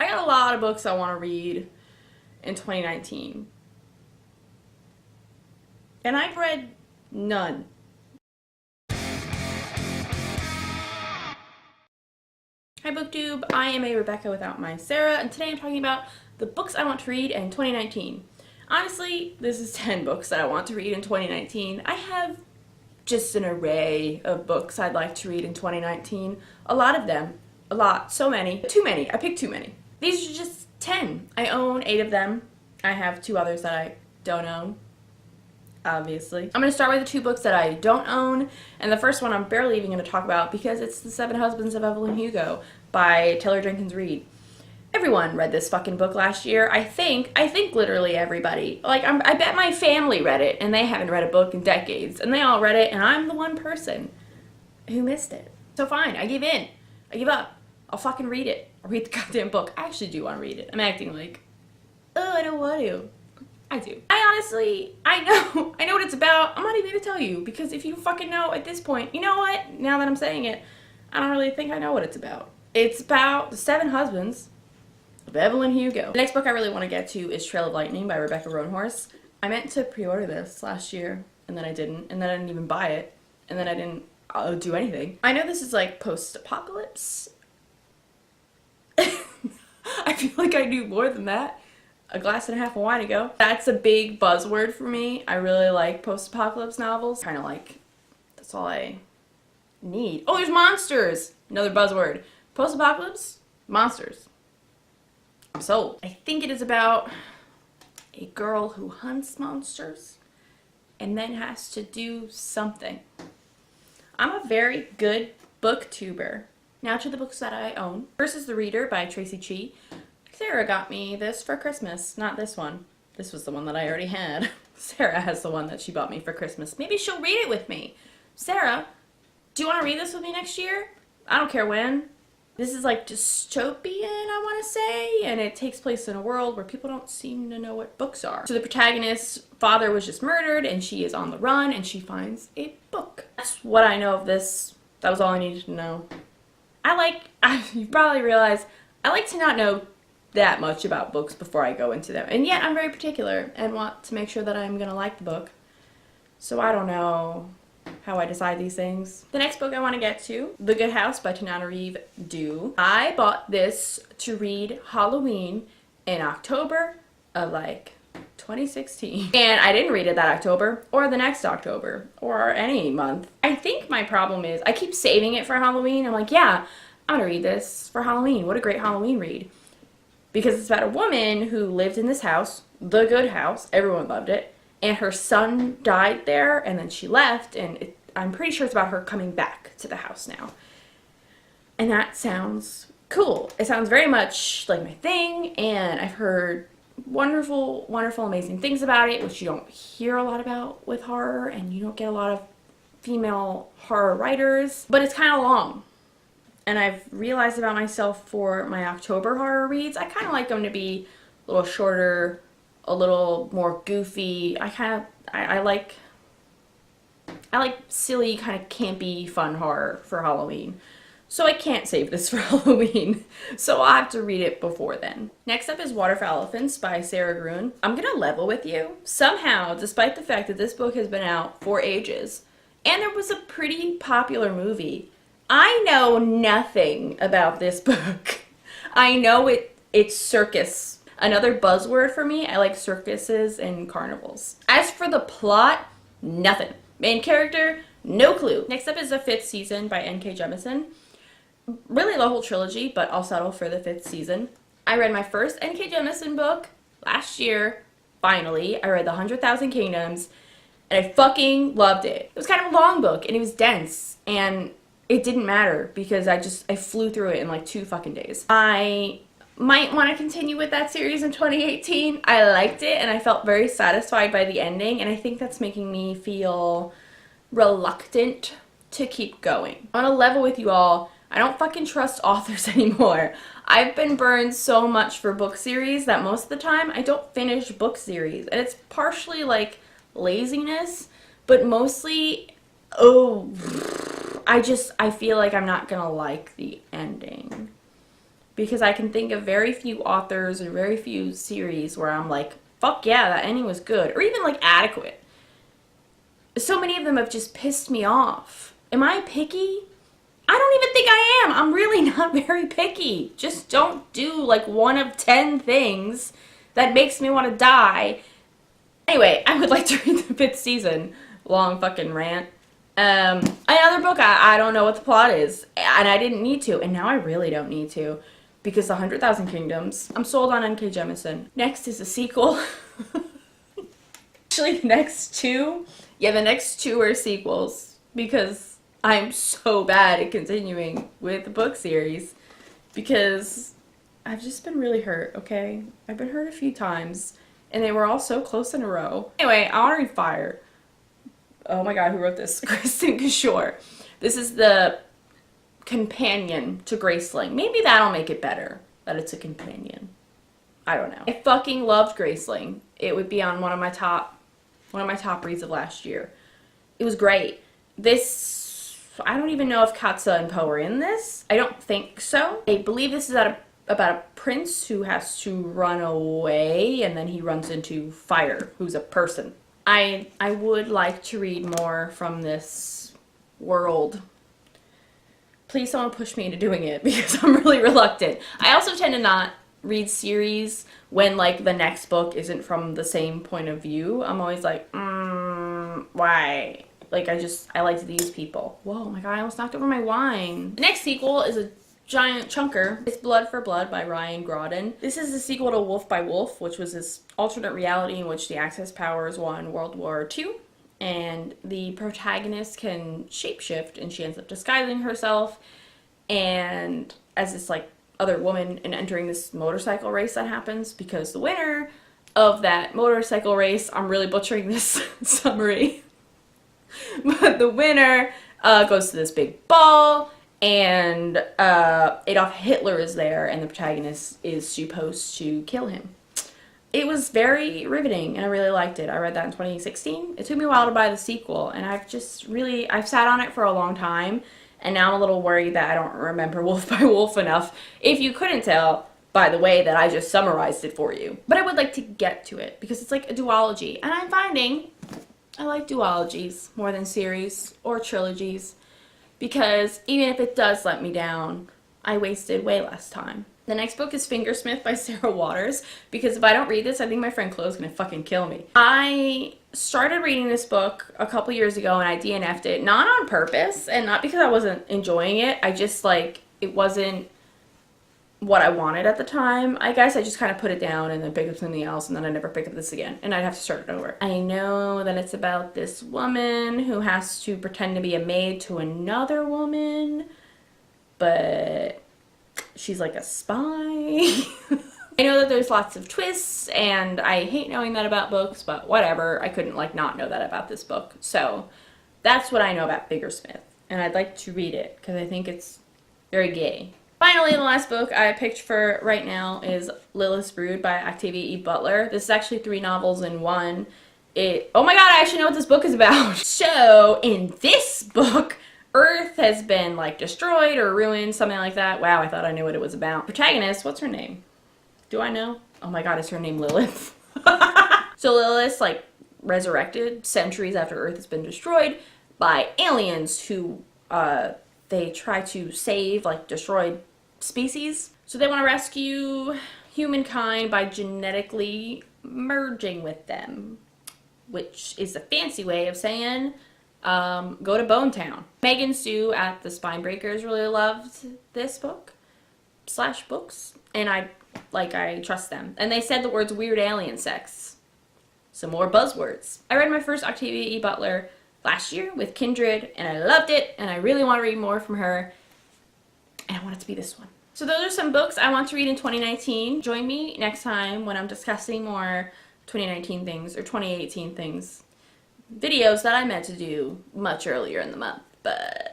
I got a lot of books I want to read in 2019. And I've read none. Hi BookTube, I am a Rebecca without my Sarah, and today I'm talking about the books I want to read in 2019. Honestly, this is 10 books that I want to read in 2019. I have just an array of books I'd like to read in 2019. A lot of them. A lot. So many. Too many. I picked too many. These are just 10. I own 8 of them. I have 2 others that I don't own. Obviously. I'm going to start with the 2 books that I don't own, and the first one I'm barely even going to talk about because it's The 7 Husbands of Evelyn Hugo by Jenkins Reid. Everyone read this fucking book last year. I think literally everybody. Like, I bet my family read it, and they haven't read a book in decades, and they all read it, and I'm the one person who missed it. So fine, I give in. I give up. I'll fucking read it. I'll read the goddamn book. I actually do want to read it. I'm acting like, oh, I don't want to. I do. I know what it's about. I'm not even gonna tell you, because if you fucking know at this point, you know what? Now that I'm saying it, I don't really think I know what it's about. It's about the 7 husbands of Evelyn Hugo. The next book I really want to get to is Trail of Lightning by Rebecca Roanhorse. I meant to pre-order this last year, and then I didn't, and then I didn't even buy it, and then I didn't do anything. I know this is like post-apocalypse. I feel like I knew more than that a glass and a half of wine ago. That's a big buzzword for me. I really like post-apocalypse novels. Kind of like, that's all I need. Oh, there's monsters! Another buzzword. Post-apocalypse, monsters. I'm sold. I think it is about a girl who hunts monsters and then has to do something. I'm a very good booktuber. Now to the books that I own. First is The Reader by Traci Chee. Sara got me this for Christmas. Not this one. This was the one that I already had. Sara has the one that she bought me for Christmas. Maybe she'll read it with me. Sara, do you want to read this with me next year? I don't care when. This is like dystopian, I want to say, and it takes place in a world where people don't seem to know what books are. So the protagonist's father was just murdered, and she is on the run, and she finds a book. That's what I know of this. That was all I needed to know. You probably realize, I like to not know that much about books before I go into them. And yet I'm very particular and want to make sure that I'm gonna like the book. So I don't know how I decide these things. The next book I want to get to, The Good House by Tananarive. I bought this to read Halloween in October of like 2016. And I didn't read it that October or the next October or any month. I think my problem is I keep saving it for Halloween. I'm like, yeah, I'm gonna read this for Halloween. What a great Halloween read. Because it's about a woman who lived in this house, the good house, everyone loved it, and her son died there, and then she left, and I'm pretty sure it's about her coming back to the house now. And that sounds cool. It sounds very much like my thing, and I've heard wonderful, wonderful, amazing things about it, which you don't hear a lot about with horror, and you don't get a lot of female horror writers, but it's kind of long. And I've realized about myself for my October horror reads, I kind of like them to be a little shorter, a little more goofy. I like silly, kind of campy, fun horror for Halloween. So I can't save this for Halloween. So I'll have to read it before then. Next up is Water for Elephants by Sara Gruen. I'm gonna level with you. Somehow, despite the fact that this book has been out for ages, and there was a pretty popular movie, I know nothing about this book. I know it's circus. Another buzzword for me. I like circuses and carnivals. As for the plot, nothing. Main character, no clue. Next up is The 5th Season by N.K. Jemisin. Really the whole trilogy, but I'll settle for The 5th Season. I read my first N.K. Jemisin book last year, finally. I read The 100,000 Kingdoms, and I fucking loved it. It was kind of a long book, and it was dense, and it didn't matter because I flew through it in like 2 fucking days. I might want to continue with that series in 2018. I liked it and I felt very satisfied by the ending, and I think that's making me feel reluctant to keep going. I want to level with you all. I don't fucking trust authors anymore. I've been burned so much for book series that most of the time I don't finish book series, and it's partially like laziness, but mostly, I feel like I'm not gonna like the ending because I can think of very few authors or very few series where I'm like, fuck yeah, that ending was good, or even like adequate. So many of them have just pissed me off. Am I picky? I don't even think I am. I'm really not very picky. Just don't do like 1 of 10 things that makes me want to die. Anyway, I would like to read the 5th season. Long fucking rant. Another book, I don't know what the plot is, and I didn't need to, and now I really don't need to, because the 100,000 Kingdoms, I'm sold on N.K. Jemisin. Next is a sequel. Actually, the next 2 are sequels, because I'm so bad at continuing with the book series, because I've just been really hurt, okay? I've been hurt a few times, and they were all so close in a row. Anyway, I want to read Fire. Oh my god, who wrote this? Kristin Cashore. This is the companion to Graceling. Maybe that'll make it better, that it's a companion. I don't know. I fucking loved Graceling. It would be on one of my top reads of last year. It was great. This, I don't even know if Katsa and Poe are in this. I don't think so. I believe this is about a prince who has to run away, and then he runs into Fire, who's a person. I would like to read more from this world. Please someone push me into doing it, because I'm really reluctant. I also tend to not read series when like the next book isn't from the same point of view. I'm always like, why? Like I liked these people. Whoa, my god, I almost knocked over my wine. The next sequel is a giant chunker. It's Blood for Blood by Graudin. This is the sequel to Wolf by Wolf, which was this alternate reality in which the Axis powers won World War II, and the protagonist can shapeshift, and she ends up disguising herself and as this like other woman and entering this motorcycle race that happens, because the winner of that motorcycle race, I'm really butchering this summary, but the winner goes to this big ball, and Adolf Hitler is there, and the protagonist is supposed to kill him. It was very riveting, and I really liked it. I read that in 2016. It took me a while to buy the sequel, and I've sat on it for a long time, and now I'm a little worried that I don't remember Wolf by Wolf enough, if you couldn't tell by the way that I just summarized it for you. But I would like to get to it, because it's like a duology, and I'm finding I like duologies more than series or trilogies, because even if it does let me down, I wasted way less time. The next book is Fingersmith by Sara Waters, because if I don't read this, I think my friend Chloe's gonna fucking kill me. I started reading this book a couple years ago, and I DNF'd it, not on purpose, and not because I wasn't enjoying it. I just, like, it wasn't what I wanted at the time. I guess I just kind of put it down and then picked up something else, and then I never picked up this again, and I'd have to start it over. I know that it's about this woman who has to pretend to be a maid to another woman, but she's like a spy. I know that there's lots of twists, and I hate knowing that about books, but whatever. I couldn't like not know that about this book. So that's what I know about Fingersmith, and I'd like to read it because I think it's very gay. Finally, the last book I picked for right now is Lilith's Brood by Octavia E. Butler. This is actually 3 novels in one. Oh my god, I actually know what this book is about. So, in this book, Earth has been like destroyed or ruined, something like that. Wow, I thought I knew what it was about. Protagonist, what's her name? Do I know? Oh my god, is her name Lilith? So Lilith's like resurrected centuries after Earth has been destroyed by aliens who they try to save like destroyed species. So they want to rescue humankind by genetically merging with them, which is a fancy way of saying go to Bone Town. Megan Sue at the Spinebreakers really loved this book / books, and I trust them. And they said the words weird alien sex. Some more buzzwords. I read my first Octavia E. Butler last year with Kindred, and I loved it, and I really want to read more from her, and I want it to be this one. So those are some books I want to read in 2019. Join me next time when I'm discussing more 2019 things or 2018 things. Videos that I meant to do much earlier in the month, but